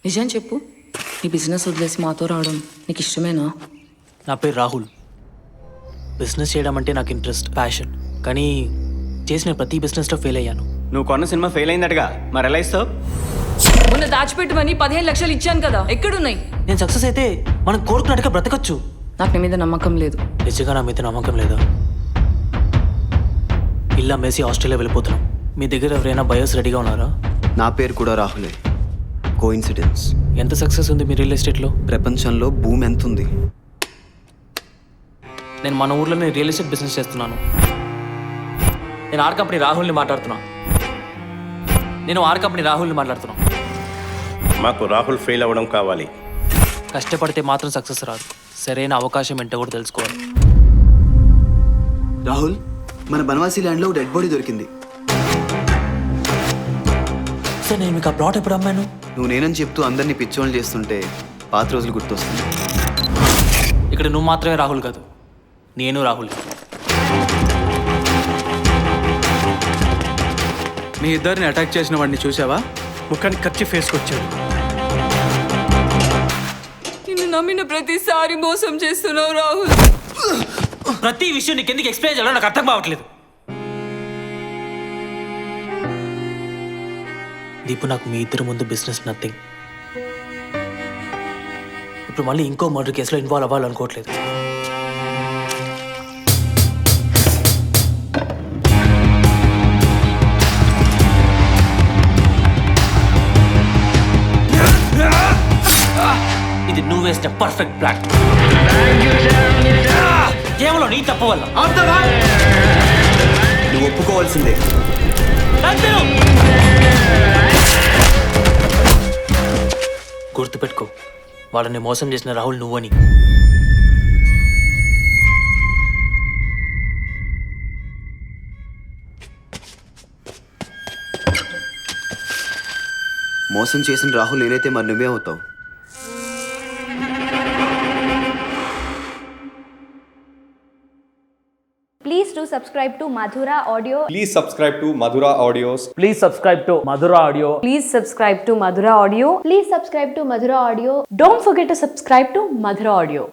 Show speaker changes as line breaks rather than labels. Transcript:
నిజం చెప్పు, నీ బిజినెస్ వదిలేసి మాతో రావడం నీకు ఇష్టమేనా?
నా పేరు రాహుల్. బిజినెస్ చేయడం అంటే నాకు ఇంట్రెస్ట్, ప్యాషన్. కానీ చేసిన ప్రతి బిజినెస్లో ఫెయిల్ అయ్యాను.
నువ్వు కొన్న సినిమా ఫెయిల్ అయిందటగా, మరి ఎలా ఇస్తావు?
మొన్న దాచిపెట్టమని 15 లక్షలు ఇచ్చాను కదా, ఎక్కడున్నాయి?
నేను సక్సెస్ అయితే మనం కోరుకున్నట్టుగా బ్రతకచ్చు.
నాకు నీ మీద నమ్మకం లేదు.
నిజంగా నా మీద నమ్మకం లేదా? ఇల్లు అమ్మేసి ఆస్ట్రేలియా వెళ్ళిపోతున్నాం. మీ దగ్గర ఎవరైనా బయోస్ రెడీగా ఉన్నారా?
నా పేరు కూడా రాహులే. కోఇన్సిడెన్స్.
ఎంత సక్సెస్ ఉంది మీ రియల్ ఎస్టేట్లో?
ప్రపంచంలో భూమి ఎంత ఉంది?
నేను మన ఊర్లోనే రియల్ ఎస్టేట్ బిజినెస్ చేస్తున్నాను. నేను ఆర్ కంపెనీ రాహుల్ని మాట్లాడుతున్నా.
మాకు రాహుల్ ఫెయిల్ అవ్వడం కావాలి.
కష్టపడితే మాత్రం సక్సెస్ రాదు. సరైన అవకాశం ఏంటో కూడా తెలుసుకోవాలి.
రాహుల్, మన బనవాసి ల్యాండ్లో డెడ్ బాడీ దొరికింది.
సార్, నేను మీకు ఆ ప్లాట్ ఎప్పుడు అమ్మాను?
నువ్వు నేనని చెప్తూ అందరినీ పిచ్చోళ్ళు చేస్తుంటే పాత రోజులు గుర్తొస్తుంది.
ఇక్కడ నువ్వు మాత్రమే రాహుల్ కాదు, నేను రాహుల్.
మీ ఇద్దరిని అటాక్ చేసిన వాడిని చూసావా? ముఖానికి ఖర్చు ఫేసుకొచ్చాడు.
నిన్ను నమ్మిన ప్రతిసారి మోసం చేస్తున్నావు రాహుల్.
ప్రతి విషయం నీకు ఎందుకు ఎక్స్ప్లెయిన్ చేయాలో నాకు అర్థం కావట్లేదు. దీపు, నాకు మీ ఇద్దరు ముందు బిజినెస్ నథింగ్. ఇప్పుడు మళ్ళీ ఇంకో మర్డర్ కేసులో ఇన్వాల్వ్ అవ్వాలనుకోవట్లేదు. ఇది నువ్వు వేసిన పర్ఫెక్ట్ ప్లాన్. కేవలం నీ తప్పు వల్ల.
నువ్వు ఒప్పుకోవాల్సిందే.
గుర్తుపెట్టుకో, వాళ్ళని మోసం చేసిన రాహుల్ నువ్వని.
మోసం చేసిన రాహుల్ నేనైతే మరి నువ్వే అవుతావు.
Please do subscribe to Madhura Audio.
Please subscribe to Madhura Audios.
Please subscribe to Madhura Audio.
Please subscribe to Madhura Audio. Please subscribe to Madhura Audio. Don't forget to subscribe to Madhura Audio.